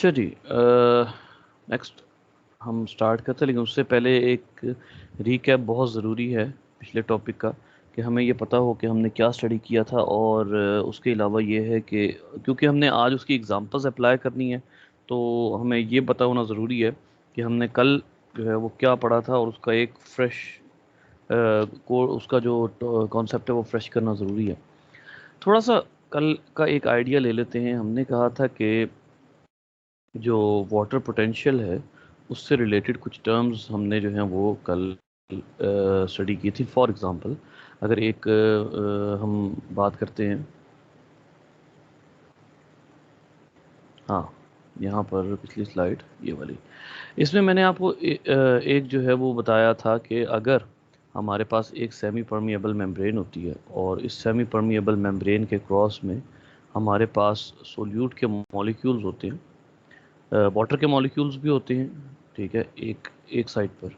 अच्छा जी। नेक्स्ट हम स्टार्ट करते हैं, लेकिन उससे पहले एक रीकैप बहुत ज़रूरी है पिछले टॉपिक का, कि हमें ये पता हो कि हमने क्या स्टडी किया था। और उसके अलावा ये है कि क्योंकि हमने आज उसकी एग्जांपल्स अप्लाई करनी है, तो हमें ये पता होना ज़रूरी है कि हमने कल जो है वो क्या पढ़ा था, और उसका एक फ्रेश को उसका जो कॉन्सेप्ट है वो फ्रेश करना ज़रूरी है। थोड़ा सा कल का एक आइडिया ले लेते हैं। हमने कहा था कि जो वाटर पोटेंशियल है उससे रिलेटेड कुछ टर्म्स हमने जो हैं वो कल स्टडी की थी। फॉर एग्जांपल, अगर एक हम बात करते हैं, हाँ, यहाँ पर पिछली स्लाइड ये वाली, इसमें मैंने आपको एक जो है वो बताया था कि अगर हमारे पास एक सेमी परमिएबल मेम्ब्रेन होती है, और इस सेमी परमिएबल मेम्ब्रेन के क्रॉस में हमारे पास सोल्यूट के मॉलिक्यूल्स होते हैं, वाटर के मॉलिक्यूल्स भी होते हैं, ठीक है, एक एक साइड पर,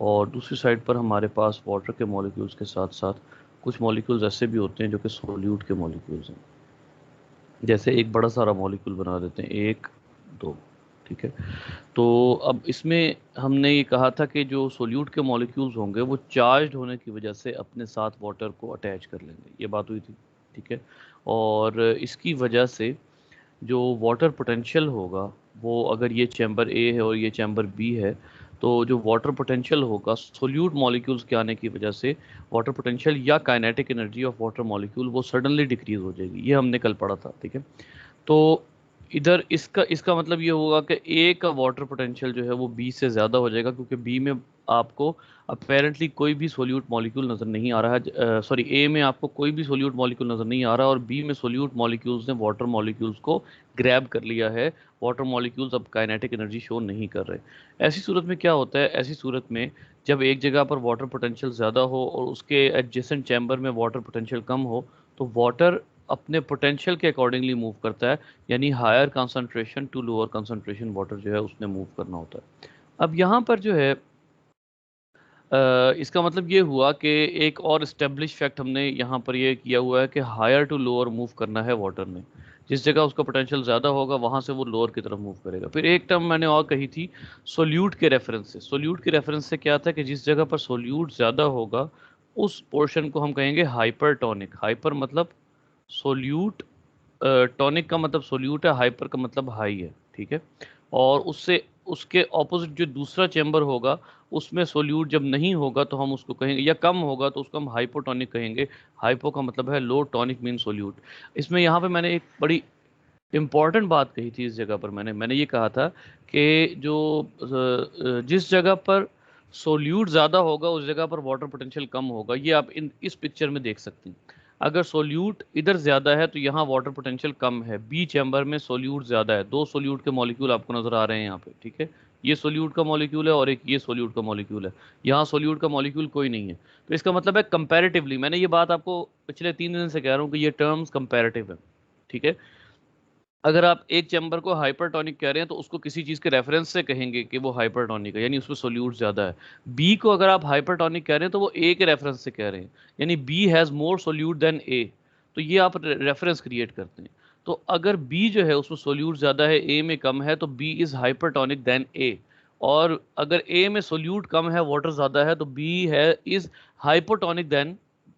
और दूसरी साइड पर हमारे पास वाटर के मॉलिक्यूल्स के साथ साथ कुछ मॉलिक्यूल्स ऐसे भी होते हैं जो कि सोल्यूट के मॉलिक्यूल्स हैं। जैसे एक बड़ा सारा मॉलिक्यूल बना देते हैं, एक, दो, ठीक है। तो अब इसमें हमने ये कहा था कि जो सोल्यूट के मॉलिक्यूल्स होंगे वो चार्ज्ड होने की वजह से अपने साथ वाटर को अटैच कर लेंगे, ये बात हुई थी, ठीक है। और इसकी वजह से जो वाटर पोटेंशियल होगा, वो अगर ये चैम्बर ए है और ये चैम्बर बी है, तो जो वाटर पोटेंशियल होगा सोल्यूट मॉलिक्यूल्स के आने की वजह से, वाटर पोटेंशियल या kinetic energy of water molecule वो सडनली डिक्रीज हो जाएगी। ये हमने कल पढ़ा था, ठीक है। तो इधर इसका इसका मतलब ये होगा कि ए का वाटर पोटेंशियल जो है वो बी से ज़्यादा हो जाएगा, क्योंकि बी में आपको अपेरेंटली कोई भी सोल्यूट मॉलिक्यूल नज़र नहीं आ रहा है। सॉरी, ए में आपको कोई भी सोल्यूट मॉलिक्यूल नज़र नहीं आ रहा, और बी में सोल्यूट मॉलिक्यूल्स ने वाटर मॉलिक्यूल्स को ग्रैब कर लिया है। वाटर मॉलिक्यूल्स अब काइनेटिक एनर्जी शो नहीं कर रहे। ऐसी सूरत में क्या होता है? ऐसी सूरत में जब एक जगह पर वाटर पोटेंशियल ज़्यादा हो और उसके एडजेसेंट चैम्बर में वाटर पोटेंशियल कम हो, तो वाटर अपने पोटेंशियल के अकॉर्डिंगली मूव करता है, यानी higher concentration to lower concentration water जो है उसने मूव करना होता है। अब यहाँ पर जो है इसका मतलब ये हुआ कि एक और इस्टेब्लिश फैक्ट हमने यहाँ पर ये किया हुआ है कि हायर टू लोअर मूव करना है वाटर ने। जिस जगह उसका पोटेंशियल ज़्यादा होगा वहाँ से वो लोअर की तरफ मूव करेगा। फिर एक टर्म मैंने और कही थी सोल्यूट के रेफरेंस से। सोल्यूट के रेफरेंस से क्या था कि जिस जगह पर सोल्यूट ज़्यादा होगा उस पोर्शन को हम कहेंगे हाइपरटोनिक। हाइपर मतलब सोल्यूट, टॉनिक का मतलब सोल्यूट है, हाइपर का मतलब हाई है, ठीक है। और उससे उसके ऑपोजिट जो दूसरा चेंबर होगा उसमें सोल्यूट जब नहीं होगा तो हम उसको कहेंगे, या कम होगा तो उसको हम हाइपोटोनिक कहेंगे। हाइपो का मतलब है लो, टॉनिक मीन सोल्यूट। इसमें यहाँ पे मैंने एक बड़ी इंपॉर्टेंट बात कही थी। इस जगह पर मैंने ये कहा था कि जो जिस जगह पर सोल्यूट ज़्यादा होगा उस जगह पर वाटर पोटेंशियल कम होगा। ये आप इस पिक्चर में देख सकते हैं। अगर सोल्यूट इधर ज़्यादा है तो यहाँ वाटर पोटेंशियल कम है। बी चैम्बर में सोल्यूट ज़्यादा है। दो सोल्यूट के मॉलिक्यूल आपको नज़र आ रहे हैं यहाँ पे, ठीक है। ये सोल्यूट का मॉलिक्यूल है और एक ये सोल्यूट का मॉलिक्यूल है। यहाँ सोल्यूट का मॉलिक्यूल कोई नहीं है। तो इसका मतलब है कंपैरेटिवली, मैंने ये बात आपको पिछले 3 दिन से कह रहा हूँ कि ये टर्म्स कंपैरेटिव है, ठीक है। अगर आप एक चैम्बर को हाइपरटोनिक कह रहे हैं तो उसको किसी चीज़ के रेफरेंस से कहेंगे कि वो हाइपरटोनिक है, यानी उसमें सोल्यूट ज़्यादा है। बी को अगर आप हाइपरटोनिक कह रहे हैं तो वो ए के रेफरेंस से कह रहे हैं, यानी B has more solute than A. तो ये आप रेफरेंस क्रिएट करते हैं। तो अगर बी जो है उसमें सोल्यूट ज़्यादा है, ए में कम है, तो बी इज़ हाइपरटोनिक देन ए। और अगर ए में सोल्यूट कम है, वाटर ज़्यादा है, तो बी है is hypotonic than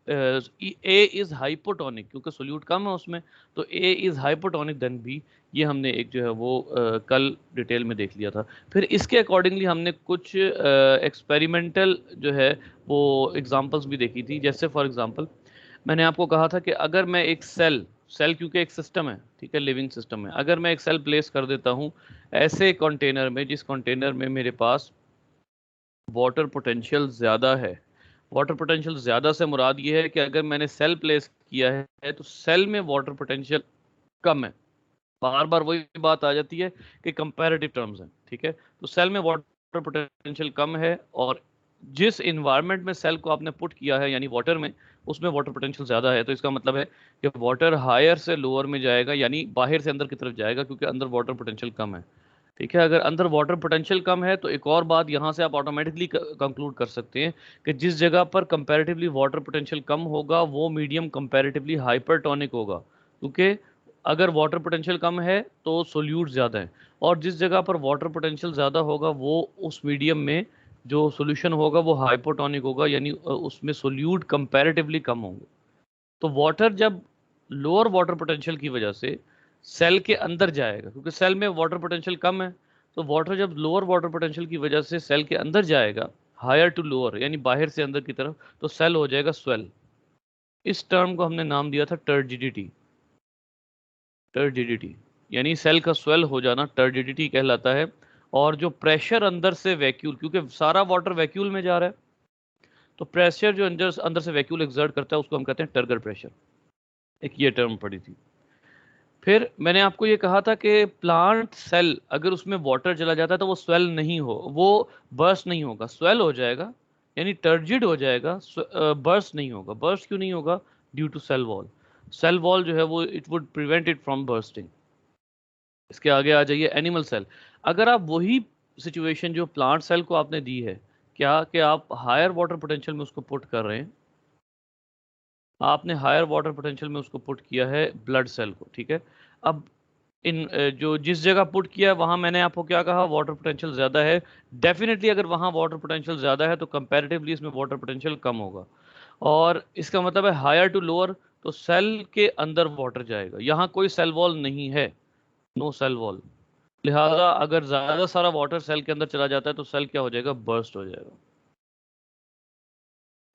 A is hypotonic, क्योंकि सोल्यूट कम है उसमें, तो A is hypotonic than B. ये हमने एक जो है वो कल डिटेल में देख लिया था। फिर इसके अकॉर्डिंगली हमने कुछ एक्सपेरिमेंटल जो है वो एग्जांपल्स भी देखी थी। जैसे फॉर एग्जांपल मैंने आपको कहा था कि अगर मैं एक सेल सेल क्योंकि एक सिस्टम है, ठीक है, लिविंग सिस्टम है, अगर मैं एक सेल प्लेस कर देता हूँ ऐसे कंटेनर में जिस कंटेनर में मेरे पास वाटर पोटेंशियल ज़्यादा है। वाटर पोटेंशियल ज़्यादा से मुराद ये है कि अगर मैंने सेल प्लेस किया है तो सेल में वाटर पोटेंशियल कम है। बार बार वही बात आ जाती है कि कंपैरेटिव टर्म्स हैं, ठीक है। तो सेल में वाटर पोटेंशियल कम है, और जिस इन्वायरमेंट में सेल को आपने पुट किया है यानी वाटर में, उसमें वाटर पोटेंशियल ज़्यादा है। तो इसका मतलब है कि वाटर हायर से लोअर में जाएगा, यानी बाहर से अंदर की तरफ जाएगा, क्योंकि अंदर वाटर पोटेंशियल कम है, ठीक है। अगर अंदर वाटर पोटेंशियल कम है तो एक और बात यहाँ से आप ऑटोमेटिकली कंक्लूड कर सकते हैं कि जिस जगह पर कंपैरेटिवली वाटर पोटेंशियल कम होगा वो मीडियम कंपैरेटिवली हाइपरटोनिक होगा, क्योंकि अगर वाटर पोटेंशियल कम है तो सोल्यूट ज़्यादा है, और जिस जगह पर वाटर पोटेंशियल ज़्यादा होगा वो उस मीडियम में जो सोल्यूशन होगा वो हाइपोटोनिक होगा, यानी उसमें सोल्यूट कंपैरेटिवली कम होंगे। तो वाटर जब लोअर वाटर पोटेंशियल की वजह से सेल के अंदर जाएगा, क्योंकि सेल में वाटर पोटेंशियल कम है, तो वाटर जब लोअर वाटर पोटेंशियल की वजह से सेल के अंदर जाएगा, हायर टू लोअर यानी बाहर से अंदर की तरफ, तो सेल हो जाएगा स्वेल। इस टर्म को हमने नाम दिया था टर्जिडिटी। टर्जिडिटी यानी सेल का स्वेल हो जाना टर्जिडिटी कहलाता है। और जो प्रेशर अंदर से वैक्यूल, क्योंकि सारा वाटर वैक्यूल में जा रहा है, तो प्रेशर जो अंदर अंदर से वैक्यूल एक्सर्ट करता है उसको हम कहते हैं टर्गर प्रेशर। एक ये टर्म पड़ी थी। फिर मैंने आपको ये कहा था कि प्लांट सेल अगर उसमें वाटर चला जाता है तो वो स्वेल नहीं हो, वो बर्स्ट नहीं होगा, स्वेल हो जाएगा, यानी टर्जिड हो जाएगा, बर्स्ट नहीं होगा। बर्स्ट क्यों नहीं होगा? Due to cell wall. Cell wall जो है वो it would prevent it from bursting. इसके आगे आ जाइए, एनिमल सेल। अगर आप वही सिचुएशन जो प्लांट सेल को आपने दी है, क्या कि आप हायर वाटर पोटेंशियल में उसको पुट कर रहे हैं, आपने हायर वाटर पोटेंशियल में उसको पुट किया है ब्लड सेल को, ठीक है। अब इन जो जिस जगह पुट किया है वहां मैंने आपको क्या कहा, वाटर पोटेंशियल ज़्यादा है। डेफिनेटली अगर वहां वाटर पोटेंशियल ज़्यादा है तो कंपैरेटिवली इसमें वाटर पोटेंशियल कम होगा, और इसका मतलब है हायर टू लोअर, तो सेल के अंदर वाटर जाएगा। यहाँ कोई सेल वॉल नहीं है, नो सेल वॉल। लिहाजा अगर ज़्यादा सारा वाटर सेल के अंदर चला जाता है तो सेल क्या हो जाएगा? बर्स्ट हो जाएगा,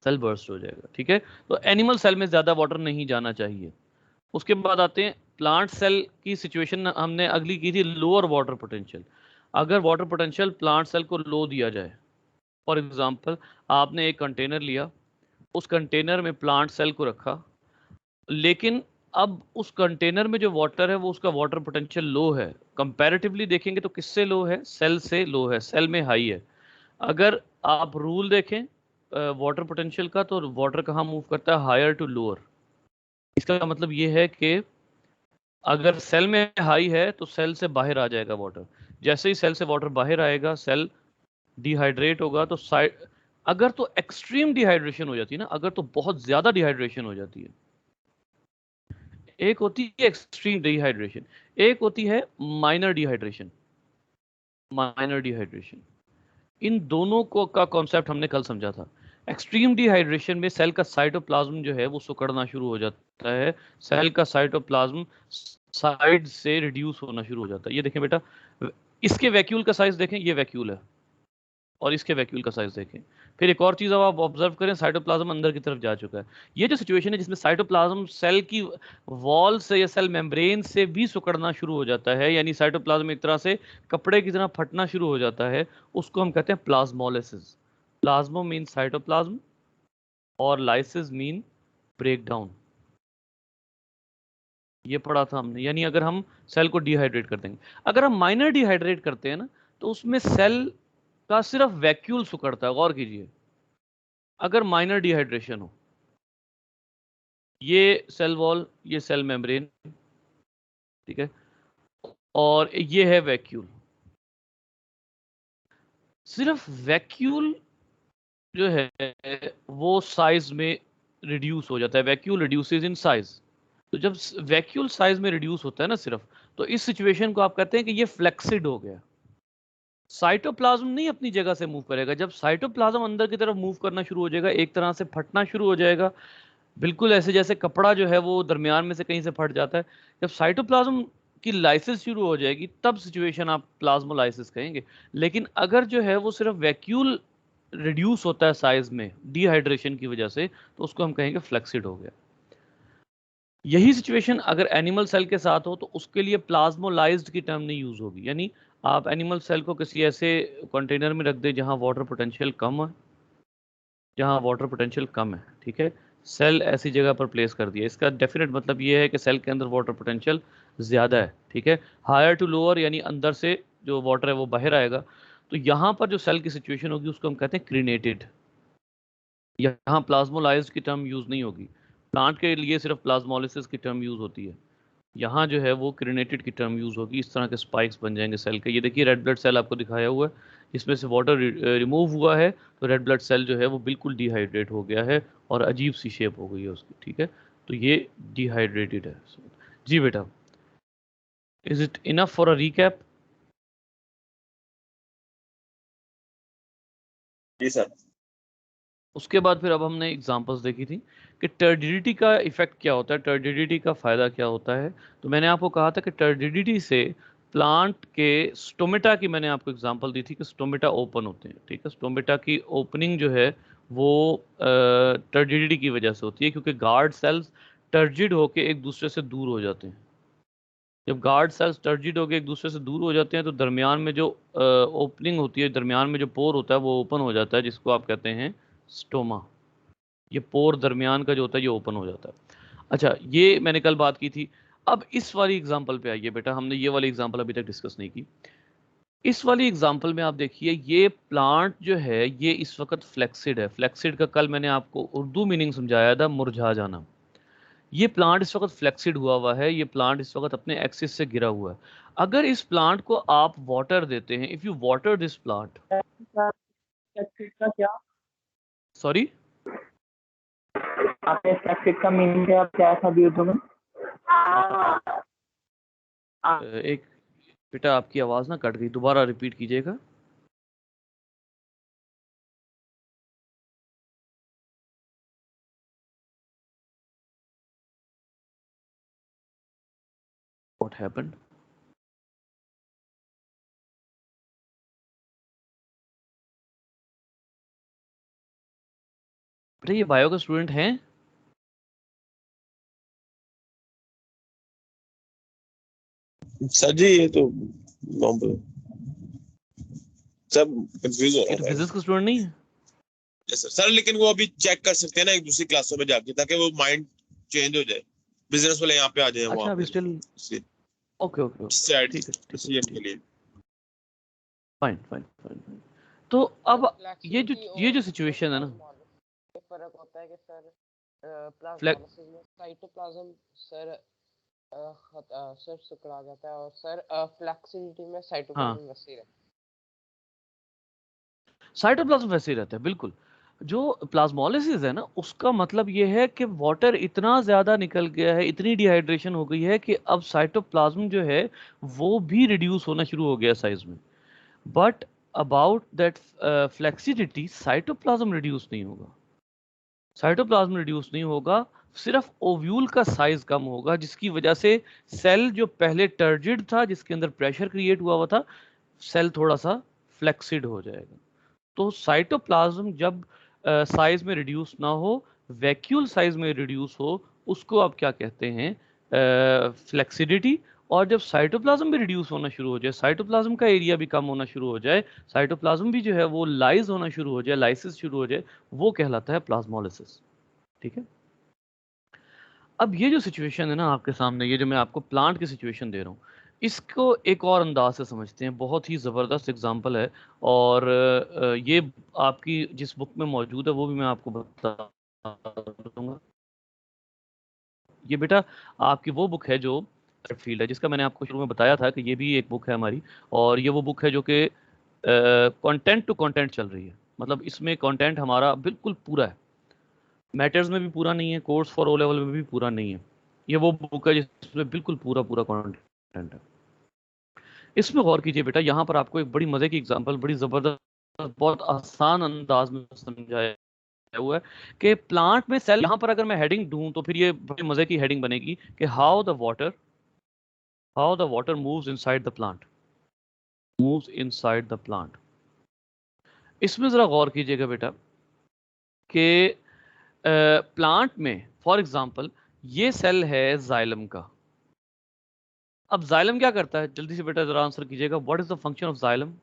सेल बर्स्ट हो जाएगा, ठीक है। तो एनिमल सेल में ज़्यादा वाटर नहीं जाना चाहिए। उसके बाद आते हैं प्लांट सेल की सिचुएशन, हमने अगली की थी लोअर वाटर पोटेंशियल। अगर वाटर पोटेंशियल प्लांट सेल को लो दिया जाए, फॉर एग्जांपल आपने एक कंटेनर लिया, उस कंटेनर में प्लांट सेल को रखा, लेकिन अब उस कंटेनर में जो वाटर है वो उसका वाटर पोटेंशियल लो है। कंपैरेटिवली देखेंगे तो किससे लो है? सेल से लो है, सेल में हाई है। अगर आप रूल देखें वाटर पोटेंशियल का, तो वाटर कहाँ मूव करता है? Higher to lower. इसका मतलब ये है कि अगर सेल में हाई है तो सेल से बाहर आ जाएगा वाटर। जैसे ही सेल से वाटर बाहर आएगा सेल डिहाइड्रेट होगा। तो साइड, अगर तो एक्सट्रीम डिहाइड्रेशन हो जाती है ना, अगर तो बहुत ज्यादा डिहाइड्रेशन हो जाती है, एक होती है एक्सट्रीम डिहाइड्रेशन, एक होती है माइनर डिहाइड्रेशन। माइनर डिहाइड्रेशन, इन दोनों को का कॉन्सेप्ट हमने कल समझा था। एक्सट्रीम डिहाइड्रेशन में सेल का साइटोप्लाज्म जो है वो सिकुड़ना शुरू हो जाता है, सेल का साइटोप्लाज्म साइड से रिड्यूस होना शुरू हो जाता है। ये देखें बेटा, इसके वैक्यूल का साइज देखें, ये वैक्यूल है, और इसके वैक्यूल का साइज देखें। फिर एक और चीज़ अब आप ऑब्जर्व करें, साइटोप्लाज्म अंदर की तरफ जा चुका है। ये जो सिचुएशन है जिसमें साइटोप्लाज्म सेल की वॉल से या सेल मेम्ब्रेन से भी सिकुड़ना शुरू हो जाता है, यानी साइटोप्लाज्म एक तरह से कपड़े की तरह फटना शुरू हो जाता है, उसको हम कहते हैं प्लाज्मोलिसिस। प्लाज्मो मीन साइटोप्लाज्म और लाइसिस मीन ब्रेक डाउन। ये पढ़ा था हमने। यानी अगर हम सेल को डिहाइड्रेट कर देंगे, अगर हम माइनर डिहाइड्रेट करते हैं ना, तो उसमें सेल का सिर्फ वैक्यूल सिकुड़ता है। गौर कीजिए, अगर माइनर डिहाइड्रेशन हो, ये सेल वॉल, ये सेल मेम्ब्रेन, ठीक है, और ये है वैक्यूल। सिर्फ वैक्यूल जो है वो साइज में रिड्यूस हो जाता है, वैक्यूल रिड्यूसेस इन साइज। तो जब वैक्यूल साइज में रिड्यूस होता है ना सिर्फ, तो इस सिचुएशन को आप कहते हैं कि ये फ्लेक्सिड हो गया। साइटोप्लाज्म नहीं अपनी जगह से मूव करेगा। जब साइटोप्लाज्म अंदर की तरफ मूव करना शुरू हो जाएगा, एक तरह से फटना शुरू हो जाएगा, बिल्कुल ऐसे जैसे कपड़ा जो है वो दरमियान में से कहीं से फट जाता है। जब साइटोप्लाज्म की लाइसिस शुरू हो जाएगी तब सिचुएशन आप प्लाज्मोलाइसिस कहेंगे। लेकिन अगर जो है वो सिर्फ वैक्यूल रिड्यूस होता है साइज में डिहाइड्रेशन की वजह से, तो उसको हम कहेंगे फ्लेक्सिड हो गया। यही सिचुएशन अगर एनिमल सेल के साथ हो तो उसके लिए प्लाज्मोलाइज्ड की टर्म नहीं यूज होगी। यानी आप एनिमल सेल को किसी ऐसे कंटेनर में रख दें जहां वाटर पोटेंशियल कम है, जहां वाटर पोटेंशियल कम है, ठीक है, सेल ऐसी जगह पर प्लेस कर दिया, इसका डेफिनेट मतलब ये है कि सेल के अंदर वाटर पोटेंशियल ज़्यादा है, ठीक है। हायर टू लोअर यानी अंदर से जो वाटर है वो बाहर आएगा। तो यहाँ पर जो सेल की सिचुएशन होगी उसको हम कहते हैं क्रीनेटेड। यहाँ प्लाज्मोलाइज्ड की टर्म यूज़ नहीं होगी। प्लांट के लिए सिर्फ प्लाज्मोलिसिस की टर्म यूज़ होती है, यहाँ जो है वो क्रीनेटेड की टर्म यूज़ होगी। इस तरह के स्पाइक्स बन जाएंगे सेल के। ये देखिए रेड ब्लड सेल आपको दिखाया हुआ है, इसमें से वाटर रिमूव हुआ है, तो रेड ब्लड सेल जो है वो बिल्कुल डिहाइड्रेट हो गया है और अजीब सी शेप हो गई है उसकी, ठीक है। तो ये डिहाइड्रेटेड है। जी बेटा, is it enough for a recap? जी सर। उसके बाद फिर अब हमने एग्जांपल्स देखी थी कि टर्डिडिटी का इफेक्ट क्या होता है, टर्डिडिटी का फायदा क्या होता है। तो मैंने आपको कहा था कि टर्डिडिटी से प्लांट के स्टोमेटा की मैंने आपको एग्जांपल दी थी कि स्टोमेटा ओपन होते हैं, ठीक है। स्टोमेटा की ओपनिंग जो है वो टर्डिडिटी की वजह से होती है, क्योंकि गार्ड सेल्स टर्जिड होके एक दूसरे से दूर हो जाते हैं। जब गार्ड सेल्स टर्जिड होके एक दूसरे से दूर हो जाते हैं तो दरमियान में जो ओपनिंग होती है, दरमियान में जो पोर होता है वो ओपन हो जाता है, जिसको आप कहते हैं स्टोमा। ये पोर दरमियान का जो होता है ये ओपन हो जाता है। अच्छा, ये मैंने कल बात की थी। अब इस वाली एग्जांपल पे आइए बेटा, हमने ये वाली एग्जांपल अभी तक डिस्कस नहीं की। इस वाली एग्जांपल में आप देखिए, ये प्लांट जो है ये इस वक्त फ्लेक्सिड है। फ्लेक्सिड का कल मैंने आपको उर्दू मीनिंग समझाया था, मुरझा जाना। ये प्लांट इस वक्त फ्लेक्सिड हुआ है, ये प्लांट इस वक्त अपने एक्सिस से गिरा हुआ है। अगर इस प्लांट को आप वाटर देते हैं, if you water this plant, का क्या सॉरी आपने फ्लैक्सिड का मीनिंग क्या था अभी उर्दू में? एक बेटा आपकी आवाज ना कट गई, दोबारा रिपीट कीजिएगा। What happened? बेटा ये बायो का स्टूडेंट हैं? सर जी ये तो नॉर्मल, सब कंफ्यूज हो ये रहा तो है। फिजिक्स का स्टूडेंट नहीं है? Yes sir. सर लेकिन वो अभी चेक कर सकते हैं ना एक दूसरी क्लासों में जाके, ताकि वो माइंड चेंज हो जाए, बिजनेस वाले यहाँ पे आ जाए अच्छा वहाँ अभी पे स्टिल, ओके ओके साइड ठीक है ठीक है सीएम के ठीक, लिए। Fine fine fine fine. तो अब ये जो सिचुएशन है ना, फर्क होता है कि सर फ्लैग प्लाज्मोलिसिस में साइटोप्लाज्म सर सर सिकुड़ा जाता है, और सर फ्लेक्सिबिलिटी में हाँ, साइटोप्लाज्म वैसे ही रहता साइटोप्लाज्म वैसे ही रहता है बिल्कुल। जो प्लाज्मोलिसिस है ना, उसका मतलब ये है कि वाटर इतना ज्यादा निकल गया है, इतनी डिहाइड्रेशन हो गई है कि अब साइटोप्लाज्म जो है वो भी रिड्यूस होना शुरू हो गया साइज में। But about that flaccidity, cytoplasm reduce नहीं होगा। साइटोप्लाज्म रिड्यूस नहीं होगा, सिर्फ ओव्यूल का साइज कम होगा, जिसकी वजह से सेल जो पहले टर्जिड था, जिसके अंदर प्रेशर क्रिएट हुआ था, सेल थोड़ा सा फ्लेक्सिड हो जाएगा। तो साइटोप्लाज्म जब साइज में रिड्यूस ना हो, वैक्यूल साइज में रिड्यूस हो, उसको आप क्या कहते हैं? फ्लेक्सिडिटी। और जब साइटोप्लाज्म भी रिड्यूस होना शुरू हो जाए, साइटोप्लाज्म का एरिया भी कम होना शुरू हो जाए, साइटोप्लाज्म भी जो है वो लाइज होना शुरू हो जाए, लाइसिस शुरू हो जाए, वो कहलाता है प्लाज्मोलिसिस। ठीक है। अब ये जो सिचुएशन है ना आपके सामने, ये जो मैं आपको प्लांट की सिचुएशन दे रहा हूँ, इसको एक और अंदाज से समझते हैं। बहुत ही ज़बरदस्त एग्जांपल है, और ये आपकी जिस बुक में मौजूद है वो भी मैं आपको बता दूंगा। ये बेटा आपकी वो बुक है जो फील्ड है, जिसका मैंने आपको शुरू में बताया था कि ये भी एक बुक है हमारी। और ये वो बुक है जो कि कंटेंट टू कंटेंट चल रही है, मतलब इसमें कंटेंट हमारा बिल्कुल पूरा है, मैटर्स में भी पूरा नहीं है, कोर्स फॉर ओ लेवल में भी पूरा नहीं है। ये वो बुक है जिसमें बिल्कुल पूरा पूरा कंटेंट है। इसमें गौर कीजिए बेटा, यहाँ पर आपको एक बड़ी मजे की एग्जांपल, बड़ी जबरदस्त, बहुत आसान अंदाज में समझाया हुआ है कि प्लांट में सेल, यहाँ पर अगर मैं हेडिंग दूं तो फिर ये बड़ी मजे की हेडिंग बनेगी कि how the water moves inside the plant, moves inside the plant. इसमें जरा गौर कीजिएगा बेटा कि प्लांट में फॉर एग्जांपल ये सेल है जाइलम का। अब जाइलम क्या करता है, जल्दी से बेटा जरा आंसर कीजिएगा, what is the function of xylem? है।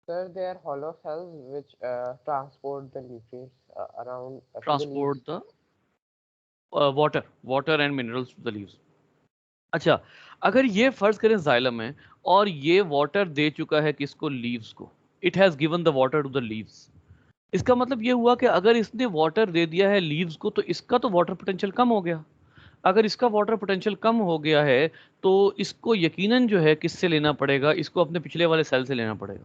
Sir they are hollow cells which transport the nutrients around to the transport leaves. The water and minerals to the leaves. अच्छा, अगर ये फर्ज करें जाइलम है और ये वाटर दे चुका है किसको? लीव्स को। It has given the water to the leaves. इसका मतलब ये हुआ कि अगर इसने वाटर दे दिया है लीव्स को, तो इसका तो वाटर पोटेंशियल कम हो गया। अगर इसका वाटर पोटेंशियल कम हो गया है तो इसको यकीनन जो है किससे लेना पड़ेगा? इसको अपने पिछले वाले सेल से लेना पड़ेगा,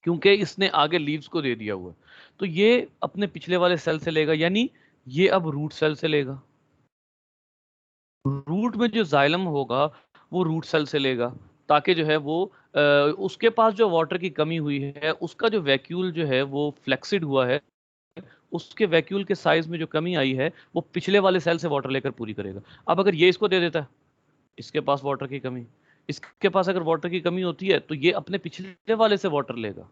क्योंकि इसने आगे लीव्स को दे दिया हुआ है। तो ये अपने पिछले वाले सेल से लेगा, यानी ये अब रूट सेल से लेगा। रूट में जो जाइलम होगा वो रूट सेल से लेगा, ताकि जो है वो उसके पास जो वाटर की कमी हुई है उसका जो वैक्यूल जो है वो फ्लेक्सिड हुआ है, उसके वैक्यूल के साइज में जो कमी आई है वो पिछले वाले सेल से वाटर लेकर पूरी करेगा। अब अगर ये इसको दे देता है, इसके पास वाटर की कमी, इसके पास अगर वाटर की कमी होती है तो ये अपने पिछले वाले से वाटर लेगा।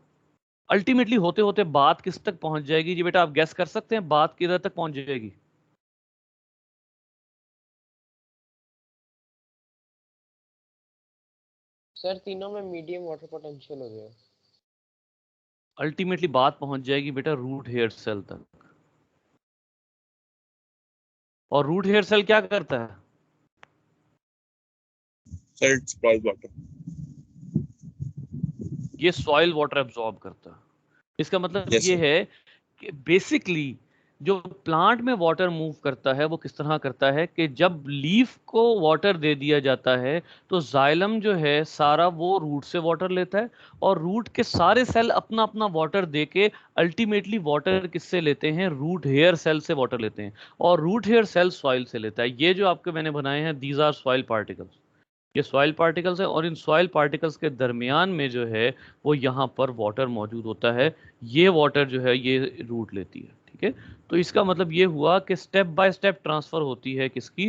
अल्टीमेटली होते होते बात किस तक पहुंच जाएगी जी बेटा, आप गैस कर सकते हैं बात किधर तक पहुंच जाएगी? सर तीनों में मीडियम वाटर पोटेंशियल हो गया। अल्टीमेटली बात पहुंच जाएगी बेटा रूट हेयर सेल तक। और रूट हेयर सेल क्या करता है? Sir it's water. ये सॉइल वाटर एब्जॉर्ब करता है। इसका मतलब Yes, ये sir. है कि बेसिकली जो प्लांट में वाटर मूव करता है वो किस तरह करता है कि जब लीफ को वाटर दे दिया जाता है तो जाइलम जो है सारा वो रूट से वाटर लेता है, और रूट के सारे सेल अपना अपना वाटर दे के अल्टीमेटली वाटर किससे लेते हैं? रूट हेयर सेल से वाटर लेते हैं, और रूट हेयर सेल सॉइल से लेता है। ये जो आपके मैंने बनाए हैं दीज आर सॉइल पार्टिकल्स, ये सॉइल पार्टिकल्स है, और इन सॉइल पार्टिकल्स के दरमियान में जो है वो यहाँ पर वाटर मौजूद होता है। ये वाटर जो है ये रूट लेती है, ठीक है। तो इसका मतलब ये हुआ कि स्टेप बाय स्टेप ट्रांसफर होती है किसकी?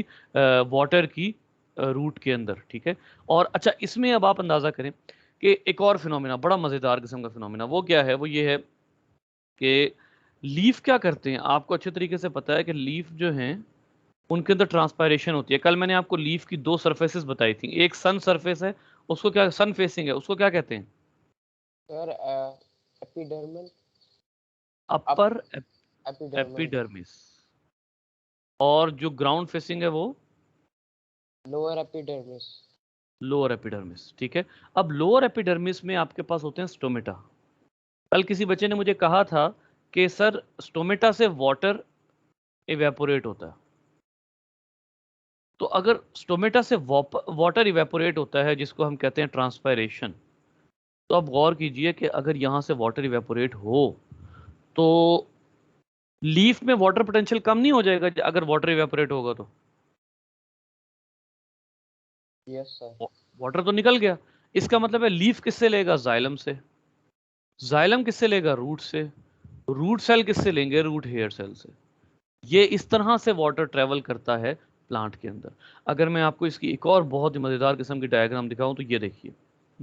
वाटर की रूट के अंदर, ठीक है। और अच्छा, इसमें अब आप अंदाजा करें कि एक और फिनोमिना, बड़ा मजेदार किस्म का फिनोमिना, वो क्या है? वो ये है कि लीफ क्या करते हैं। आपको अच्छे तरीके से पता है कि लीफ जो हैं उनके अंदर ट्रांसपायरेशन होती है। कल मैंने आपको लीफ की दो सरफेसेस बताई थी, एक सन सरफेस है, उसको क्या, सन फेसिंग है, उसको क्या कहते हैं? सर एपिडर्मल, अप अपर एपिडर्मल, एपिडर्मिस। और जो ग्राउंड फेसिंग है वो लोअर एपिडर्मिस। लोअर एपिडर्मिस, ठीक है। अब लोअर एपिडर्मिस में आपके पास होते हैं स्टोमेटा। कल किसी बच्चे ने मुझे कहा था कि सर स्टोमेटा से वाटर इवेपोरेट होता है। तो अगर स्टोमेटा से वाटर इवेपोरेट होता है जिसको हम कहते हैं ट्रांसपायरेशन, तो आप गौर कीजिए कि अगर यहां से वाटर इवेपोरेट हो तो लीफ में वाटर पोटेंशियल कम नहीं हो जाएगा अगर वाटर इवेपोरेट होगा तो? Yes sir. वाटर तो निकल गया। इसका मतलब है लीफ किससे लेगा? जाइलम से। जाइलम किससे लेगा? रूट से। रूट सेल किससे लेंगे? रूट हेयर सेल से। ये इस तरह से वाटर ट्रेवल करता है प्लांट के अंदर। अगर मैं आपको इसकी एक और बहुत ही मजेदार किस्म की डायग्राम दिखाऊं तो ये देखिए,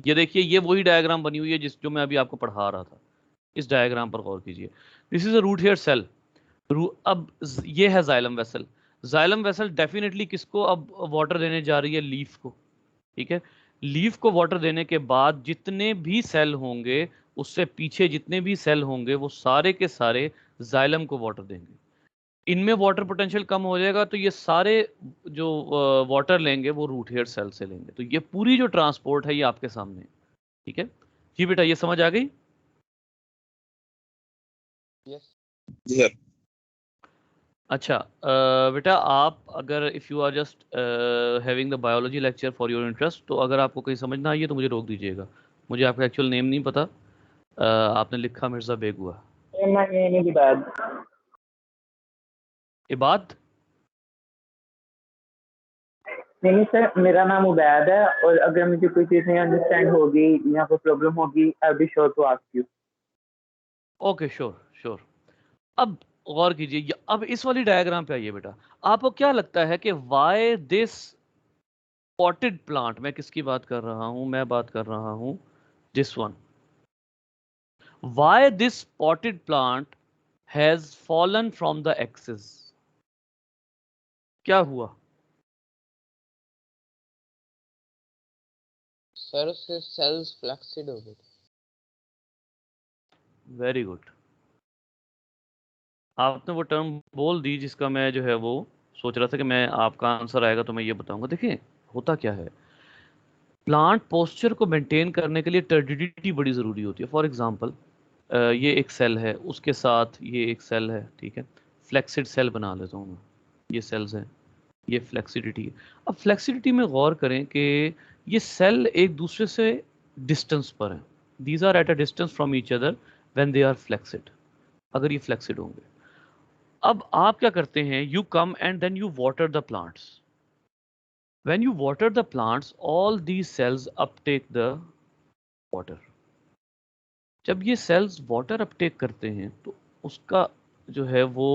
ये देखिए, ये वही डायग्राम बनी हुई है जिस जो मैं अभी आपको पढ़ा रहा था। इस डायग्राम पर गौर कीजिए। This is a root hair cell. अब ये है xylem vessel. Xylem vessel definitely किसको अब वाटर देने जा रही है? लीफ को, ठीक है। लीफ को वाटर देने के बाद जितने भी सेल होंगे, उससे पीछे जितने भी सेल होंगे, वो सारे के सारे जाइलम को वाटर देंगे। इनमें वाटर पोटेंशियल कम हो जाएगा तो ये सारे जो वाटर लेंगे वो रूट हेयर सेल से लेंगे। तो ये पूरी जो ट्रांसपोर्ट है ये आपके सामने है, ठीक है जी बेटा, ये समझ आ गई? यस। जी सर। अच्छा बेटा, आप अगर if you are just having the biology lecture for your interest, तो अगर आपको कहीं समझ ना आई है तो मुझे रोक दीजिएगा। मुझे आपका एक्चुअल नेम नहीं पता। आपने लिखा मिर्ज़ा बेगुआ। नहीं बात। इबाद? नहीं सर, मेरा नाम उबैद है, और अगर मुझे कोई चीज़ नहीं अंडरस्टैंड होगी या कोई प्रॉब्लम होगी, I be sure to ask you. Okay, sure sure. अब गौर कीजिए, अब इस वाली डायग्राम पे आइए बेटा। आपको क्या लगता है कि वाई दिस पॉटेड प्लांट, मैं किसकी बात कर रहा हूं? मैं बात कर रहा हूं this one. Why this potted plant has fallen from the axis? क्या हुआ? सर उसके सेल्स फ्लैक्सिड हो गए। Very good. आपने वो टर्म बोल दी जिसका मैं जो है वो सोच रहा था कि मैं आपका आंसर आएगा तो मैं ये बताऊंगा। देखिए होता क्या है, प्लांट पोस्चर को मेंटेन करने के लिए टर्डिडिटी बड़ी ज़रूरी होती है। फॉर एग्जांपल ये एक सेल है, उसके साथ ये एक सेल है, ठीक है। फ्लेक्सिड सेल बना लेता हूँ मैं, ये सेल्स हैं, ये फ्लेक्सिडिटी है। अब फ्लेक्सिडिटी में गौर करें कि ये सेल एक दूसरे से डिस्टेंस पर हैं। These are at a distance from each other when they are flaccid, अगर ये फ्लेक्सिड होंगे। अब आप क्या करते हैं? You come and then you water the plants. When you water the plants, all these cells uptake the water. जब ये सेल्स वाटर अपटेक करते हैं तो उसका जो है वो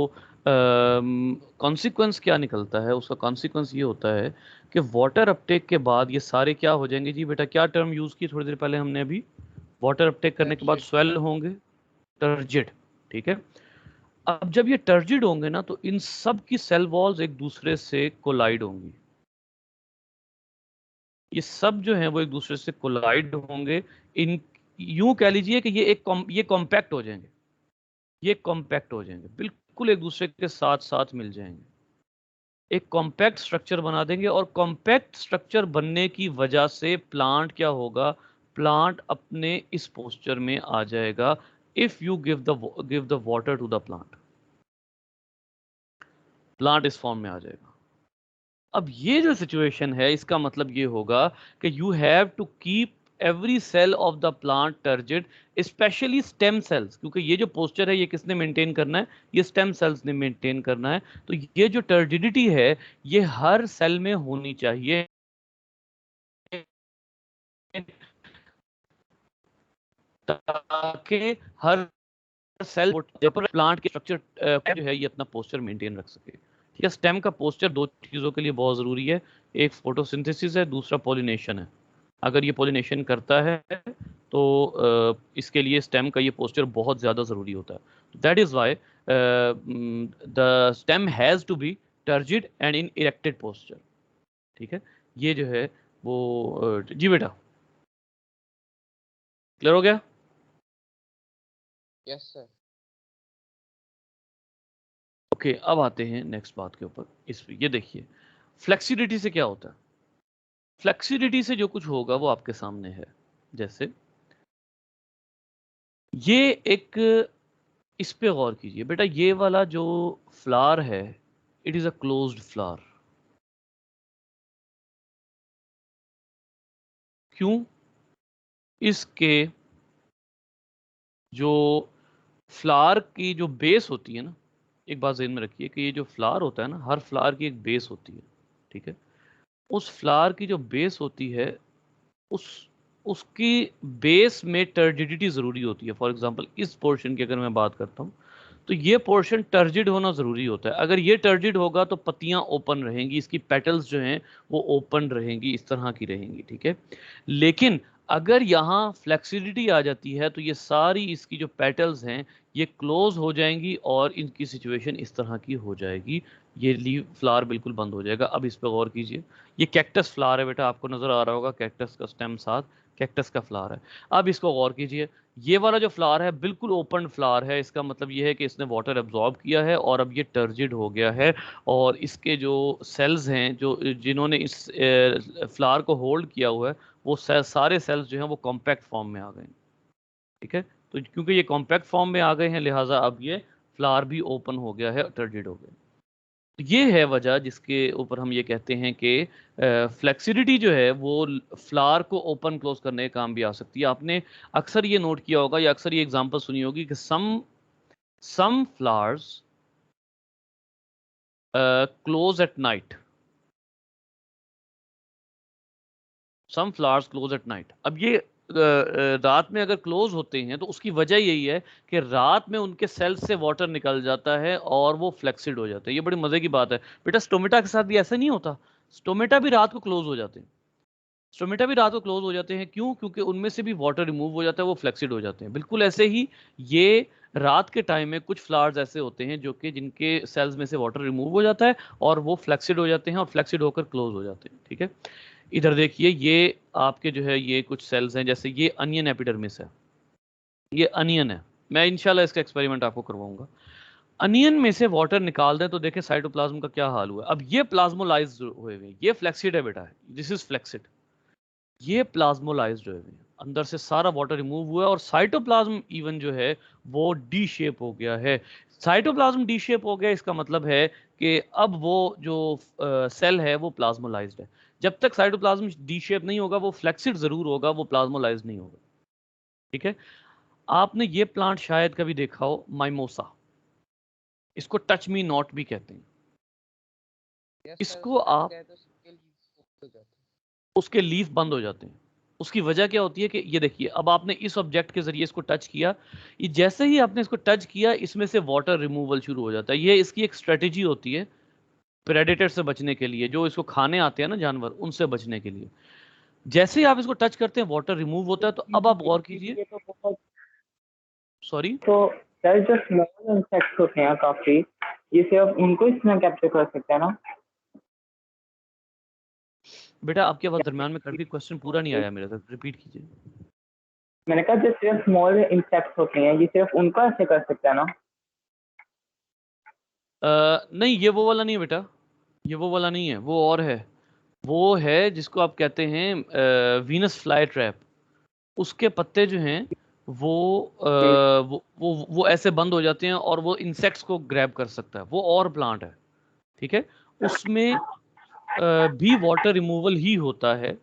कॉन्सिक्वेंस क्या निकलता है? उसका कॉन्सिक्वेंस ये होता है कि वाटर अपटेक के बाद ये सारे क्या हो जाएंगे जी बेटा? क्या टर्म यूज की थोड़ी देर पहले हमने अभी? वाटर अपटेक करने के बाद स्वेल होंगे, टर्जिड, ठीक है। अब जब ये टर्जिड होंगे ना तो इन सब की सेल वॉल्स एक दूसरे से कोलाइड होंगी। ये सब जो है वो एक दूसरे से कोलाइड होंगे। इन यूं कह लीजिए कि ये कॉम्पैक्ट हो जाएंगे, ये कॉम्पैक्ट हो जाएंगे, बिल्कुल एक दूसरे के साथ साथ मिल जाएंगे, एक कॉम्पैक्ट स्ट्रक्चर बना देंगे। और कॉम्पैक्ट स्ट्रक्चर बनने की वजह से प्लांट क्या होगा? प्लांट अपने इस पोस्चर में आ जाएगा if you give the water to the plant. Plant इस फॉर्म में आ जाएगा। अब ये जो सिचुएशन है इसका मतलब ये होगा कि you have to keep every cell of the plant turgid, specially stem cells, क्योंकि ये जो पोस्चर है ये किसने मेंटेन करना है? ये स्टेम सेल्स ने मेंटेन करना है। तो ये जो टर्जिडिटी है ये हर सेल में होनी चाहिए ताकि हर सेल प्लांट के स्ट्रक्चर जो है ये अपना पोस्चर मेंटेन रख सके। ठीक है, स्टेम का पोस्चर दो चीजों के लिए बहुत जरूरी है, एक फोटोसिंथेसिस है, दूसरा पॉलिनेशन है। अगर ये पॉलिनेशन करता है तो इसके लिए स्टेम का ये पोस्चर बहुत ज़्यादा ज़रूरी होता है। That is why the stem has to be turgid and in erected posture. ठीक है, ये जो है वो जी बेटा क्लियर हो गया? Yes sir. ओके, अब आते हैं नेक्स्ट बात के ऊपर। इस ये देखिए फ्लेक्सिडिटी से क्या होता है। फ्लेक्सिडिटी से जो कुछ होगा वो आपके सामने है। जैसे ये एक, इस पे गौर कीजिए बेटा, ये वाला जो फ्लावर है it is a closed flower. क्यों? इसके जो फ्लावर की जो बेस होती है ना, एक बात ज़हन में रखिए कि ये जो फ्लावर होता है ना, हर फ्लावर की एक बेस होती है। ठीक है, उस फ्लावर की जो बेस होती है उस उसकी बेस में टर्जिडिटी ज़रूरी होती है। फॉर एग्जांपल इस पोर्शन की अगर मैं बात करता हूँ तो ये पोर्शन टर्जिड होना ज़रूरी होता है। अगर ये टर्जिड होगा तो पत्तियां ओपन रहेंगी, इसकी पेटल्स जो हैं वो ओपन रहेंगी, इस तरह की रहेंगी। ठीक है, लेकिन अगर यहाँ फ्लेक्सिडिटी आ जाती है तो ये सारी इसकी जो पेटल्स हैं ये क्लोज हो जाएंगी और इनकी सिचुएशन इस तरह की हो जाएगी, ये लीव फ्लावर बिल्कुल बंद हो जाएगा। अब इस पर गौर कीजिए, ये कैक्टस फ्लावर है बेटा, आपको नजर आ रहा होगा कैक्टस का स्टेम साथ कैक्टस का फ्लावर है। अब इसको गौर कीजिए, ये वाला जो फ्लावर है बिल्कुल ओपन फ्लावर है, इसका मतलब ये है कि इसने वाटर एब्जॉर्ब किया है और अब ये टर्जिड हो गया है। और इसके जो सेल्स हैं जो जिन्होंने इस फ्लावर को होल्ड किया हुआ है वो सारे सेल्स जो हैं वो कॉम्पैक्ट फॉर्म में आ गए। ठीक है, तो क्योंकि ये कॉम्पैक्ट फॉर्म में आ गए हैं लिहाजा अब ये फ्लावर भी ओपन हो गया है, टर्जिड हो गया। तो ये है वजह जिसके ऊपर हम ये कहते हैं कि फ्लेक्सिडिटी जो है वो फ्लावर को ओपन क्लोज करने का काम भी आ सकती है। आपने अक्सर ये नोट किया होगा या अक्सर ये एग्जांपल सुनी होगी कि some flowers close at night, some flowers close at night. अब ये रात में अगर क्लोज होते हैं तो उसकी वजह यही है कि रात में उनके सेल्स से वाटर निकल जाता है और वो फ्लेक्सिड हो जाते हैं। ये बड़ी मजे की बात है बेटा, स्टोमेटा के साथ भी ऐसा नहीं होता, स्टोमेटा भी रात को क्लोज हो जाते हैं। स्टोमेटा भी रात को क्लोज हो जाते हैं, क्यों? क्योंकि उनमें से भी वाटर रिमूव हो जाता है, वो फ्लेक्सिड हो जाते हैं। बिल्कुल ऐसे ही ये रात के टाइम में कुछ फ्लावर्स ऐसे होते हैं जो कि जिनके सेल्स में से वाटर रिमूव हो जाता है और वो फ्लेक्सिड हो जाते हैं और फ्लेक्सिड होकर क्लोज हो जाते हैं। ठीक है, इधर देखिए ये आपके जो है ये कुछ सेल्स हैं, जैसे ये अनियन एपिडर्मिस है, ये अनियन है। मैं इंशाल्लाह इसका एक्सपेरिमेंट आपको करवाऊंगा। अनियन में से वाटर निकाल दें तो देखें साइटोप्लाज्म का क्या हाल हुआ है। अब ये प्लाज्मोलाइज्ड हुए हुए, ये फ्लेक्सिड है बेटा, दिस इज फ्लेक्सिड। ये प्लाज्मोलाइज्ड हुए हुए हैं, अंदर से सारा वाटर रिमूव हुआ है और साइटोप्लाज्म इवन जो है वो डी शेप हो गया है। साइटोप्लाज्म डी शेप हो गया, इसका मतलब है कि अब वो जो सेल है वो प्लाज्मोलाइज्ड है। जब तक साइटोप्लाज्म डी शेप नहीं होगा वो फ्लेक्सिड जरूर होगा, वो प्लाज्मोलाइज्ड नहीं होगा। ठीक है, आपने ये प्लांट शायद कभी देखा हो, माइमोसा, इसको टच मी नॉट भी कहते हैं। यस सर, इसको सर आप कहे तो सिक्के लीव्स को। हो जाता है। उसके लीफ बंद हो जाते हैं। उसकी वजह क्या होती है कि ये देखिए, अब आपने इस ऑब्जेक्ट के जरिए इसको टच किया, ये जैसे ही आपने इसको टच किया इसमें से वाटर रिमूवल शुरू हो जाता है। ये इसकी एक स्ट्रेटेजी होती है प्रेडेटर से बचने के लिए, जो इसको खाने आते हैं ना जानवर, उनसे बचने के लिए। जैसे ही आप इसको टच करते हैं वाटर रिमूव होता है। तो अब आप गौर कीजिए, ये तो बहुत, सॉरी, तो सर जो स्मॉल इंसेक्ट्स होते हैं काफी, ये सिर्फ उनको इसमें कैप्चर कर सकते हैं ना? बेटा आपकी आवाज दरम्यान में कट गई, क्वेश्चन पूरा नहीं आया मेरे तक, रिपीट कीजिए। मैंने कहा जो सिर्फ स्मॉल इंसेक्ट्स होते हैं, ये सिर्फ उनको ऐसे कर सकते हैं ना? नहीं, ये वो वाला नहीं है बेटा, ये वो वाला नहीं है, वो और है। वो है जिसको आप कहते हैं वीनस फ्लाई ट्रैप। उसके पत्ते जो हैं वो वो ऐसे बंद हो जाते हैं और वो इंसेक्ट्स को ग्रैब कर सकता है। वो और प्लांट है, ठीक है। उसमें भी वाटर रिमूवल ही होता है,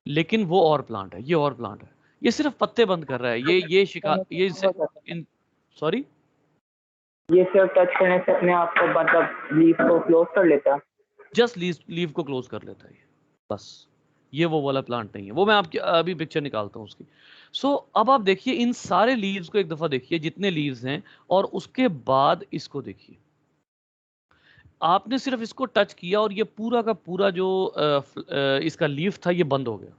लेकिन वो और प्लांट है, ये और प्लांट है। ये सिर्फ पत्ते बंद कर रहा है। ये शिकार, ये सॉरी, ये सिर्फ टच करने से अपने आप को, मतलब लीफ को क्लोज कर लेता है? जस्ट लीव को क्लोज कर लेता है ये, बस। ये वो वाला प्लांट नहीं है, वो मैं आपकी अभी पिक्चर निकालता हूँ उसकी। सो अब आप देखिए इन सारे लीव्स को एक दफा देखिए, जितने लीव्स हैं, और उसके बाद इसको देखिए। आपने सिर्फ इसको टच किया और ये पूरा का पूरा जो इसका लीफ था ये बंद हो गया।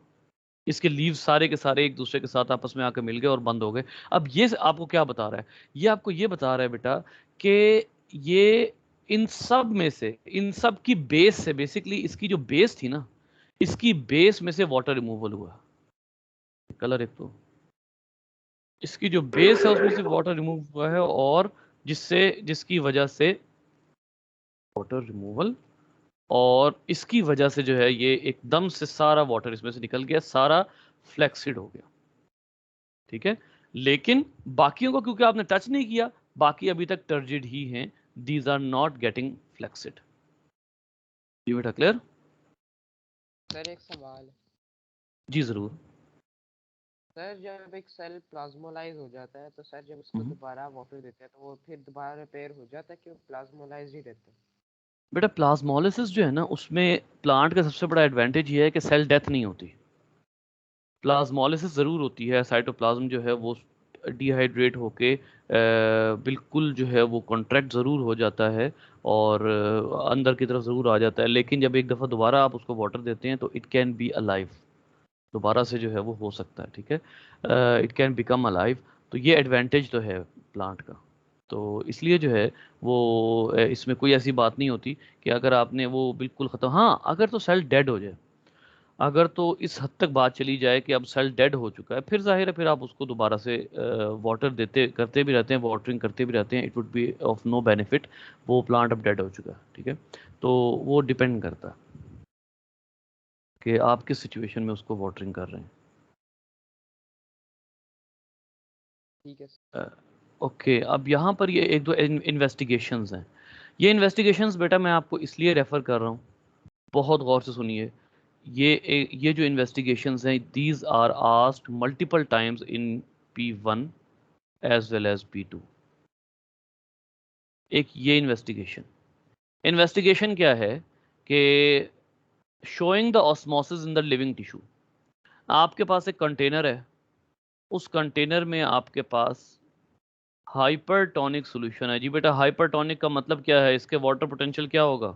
इसके लीव सारे के सारे एक दूसरे के साथ आपस में आकर मिल गए और बंद हो गए। अब ये आपको क्या बता रहा है? ये आपको ये बता रहा है बेटा कि ये इन सब में से, इन सब की बेस से, बेसिकली इसकी जो बेस थी ना, इसकी बेस में से वाटर रिमूवल हुआ। कलर एक तो इसकी जो बेस है उसमें से वाटर रिमूव हुआ है, और जिसकी वजह से वाटर रिमूवल, और इसकी वजह से जो है ये एकदम से सारा वाटर इसमें से निकल गया, सारा फ्लैक्सिड हो गया, ठीक है। लेकिन बाकियों को क्योंकि आपने टच नहीं किया, बाकी अभी तक टर्जिड ही हैं। These are not getting flaccid. ये बेटा क्लियर? सर एक सवाल है। जी जरूर। सर जब एक सेल प्लाज्मोलाइज हो जाता है तो सर जब उसको दोबारा वाटर देते हैं तो वो फिर दोबारा रिपेयर हो जाता है कि वो प्लाज्मोलाइज ही रहता है? बेटा प्लाज्मोलिसिस जो है ना, उसमें प्लांट का सबसे बड़ा एडवांटेज ये है कि सेल डेथ नहीं होती। प्लाज्मोलिसिस ज़रूर होती है, साइटोप्लाज्म जो है वो डिहाइड्रेट होके बिल्कुल जो है वो कॉन्ट्रैक्ट ज़रूर हो जाता है और अंदर की तरफ ज़रूर आ जाता है। लेकिन जब एक दफ़ा दोबारा आप उसको वाटर देते हैं तो इट कैन बी अलाइव, दोबारा से जो है वो हो सकता है, ठीक है। It can become alive. तो ये एडवांटेज तो है प्लांट का। तो इसलिए जो है वो इसमें कोई ऐसी बात नहीं होती कि अगर आपने वो बिल्कुल ख़त्म, हाँ अगर तो सेल डेड हो जाए, अगर तो इस हद तक बात चली जाए कि अब सेल डेड हो चुका है, फिर जाहिर है फिर आप उसको दोबारा से वाटर देते करते भी रहते हैं, वाटरिंग करते भी रहते हैं, it would be of no benefit. वो प्लांट अब डेड हो चुका है, ठीक है। तो वो डिपेंड करता है कि आप किस सिचुएशन में उसको वाटरिंग कर रहे हैं। ठीक है सर। ओके, अब यहाँ पर ये एक दो इन्वेस्टिगेशंस हैं। ये इन्वेस्टिगेशंस बेटा मैं आपको इसलिए रेफ़र कर रहा हूँ, बहुत गौर से सुनिए। ये जो इन्वेस्टिगेशंस हैं, these are asked multiple times in P1 as well as P2। एक ये इन्वेस्टिगेशन क्या है कि showing the osmosis in the living tissue. आपके पास एक कंटेनर है, उस कंटेनर में आपके पास हाइपरटोनिक सॉल्यूशन है। जी बेटा, हाइपरटोनिक का मतलब क्या है? इसके वाटर पोटेंशियल क्या होगा?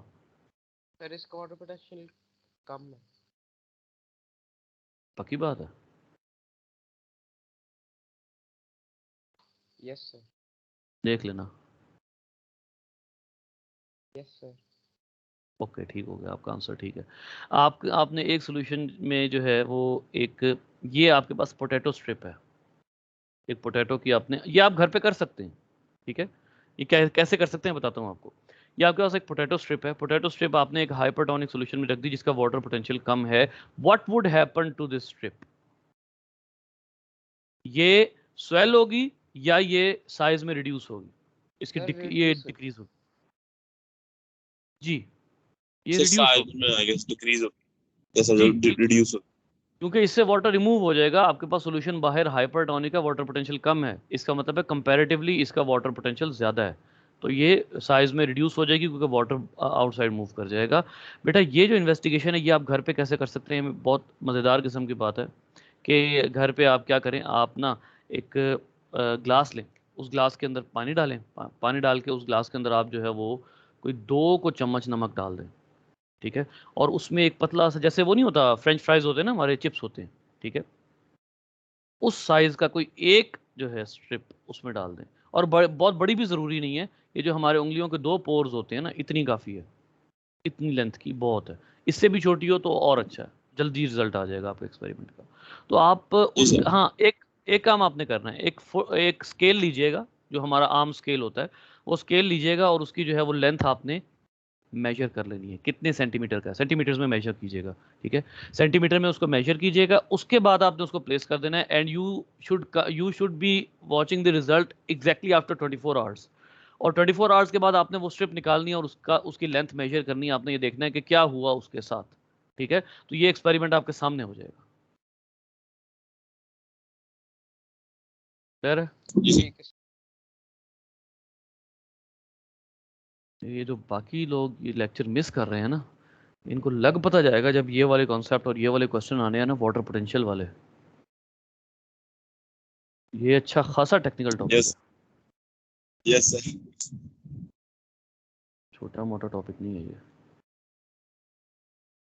सर इसका वाटर पोटेंशियल कम है। पक्की बात है? Yes sir. देख लेना। Yes sir. ओके, ठीक हो गया, आपका आंसर ठीक है। आपने एक सॉल्यूशन में जो है वो एक, ये आपके पास पोटैटो स्ट्रिप है, एक पोटैटो की आपने, ये आप घर पे कर सकते हैं, ठीक है। ये कैसे कर सकते हैं बताता हूँ आपको। ये आपके पास एक पोटैटो स्ट्रिप है, पोटैटो स्ट्रिप आपने एक हाइपरटोनिक सॉल्यूशन में रख दी जिसका वाटर पोटेंशियल कम है। What would happen to this strip? ये स्वेल होगी या ये साइज में रिड्यूस होगी? इसकी सर ये रिड्यूस होगी। डिक्रीज होगी। जी, ये सर रिड्यूस साइज होगी, में आई गेस डिक्रीज हो, जैसा जी, रिड्यूस हो। क्योंकि इससे वाटर रिमूव हो जाएगा। आपके पास सॉल्यूशन बाहर हाइपरटोनिक का वाटर पोटेंशियल कम है, इसका मतलब है कंपैरेटिवली इसका वाटर पोटेंशियल ज़्यादा है। तो ये साइज में रिड्यूस हो जाएगी क्योंकि वाटर आउटसाइड मूव कर जाएगा। बेटा ये जो इन्वेस्टिगेशन है ये आप घर पे कैसे कर सकते हैं, बहुत मज़ेदार किस्म की बात है कि घर पे आप क्या करें, आप ना एक ग्लास लें, उस ग्लास के अंदर पानी डालें, पानी डाल के उस ग्लास के अंदर आप जो है वो कोई 2 को चम्मच नमक डाल दें, ठीक है, और उसमें एक पतला सा, जैसे वो नहीं होता फ्रेंच फ्राइज होते हैं ना हमारे, चिप्स होते हैं, ठीक है, उस साइज का कोई एक जो है स्ट्रिप उसमें डाल दें। और बहुत बड़ी भी ज़रूरी नहीं है, ये जो हमारे उंगलियों के 2 पोर्स होते हैं ना, इतनी काफ़ी है, इतनी लेंथ की बहुत है, इससे भी छोटी हो तो और अच्छा है, जल्दी रिजल्ट आ जाएगा आपके एक्सपेरिमेंट का। तो आप जी उस सर। हाँ, एक काम आपने करना है, एक स्केल लीजिएगा, जो हमारा आर्म स्केल होता है, वो स्केल लीजिएगा और उसकी जो है वो लेंथ आपने मेजर कर लेनी है, कितने सेंटीमीटर का है, सेंटीमीटर्स में मेजर कीजिएगा, ठीक है, सेंटीमीटर में उसको मेजर कीजिएगा, उसके बाद आपने उसको प्लेस कर देना है, and you should be watching the result exactly after 24 hours. और 24 आवर्स के बाद आपने वो स्ट्रिप निकालनी है और उसकी लेंथ मेजर करनी है, आपने ये देखना है कि क्या हुआ उसके साथ, ठीक है। तो ये एक्सपेरिमेंट आपके सामने हो जाएगा। क्लियर है? जी सर। ठीक है सर। ये जो बाकी लोग ये लेक्चर मिस कर रहे हैं ना, इनको लग पता जाएगा जब ये वाले कॉन्सेप्ट और ये वाले क्वेश्चन आने हैं ना, वाटर पोटेंशियल वाले। ये अच्छा खासा टेक्निकल टॉपिक है, यस यस सर। छोटा मोटा टॉपिक नहीं है ये।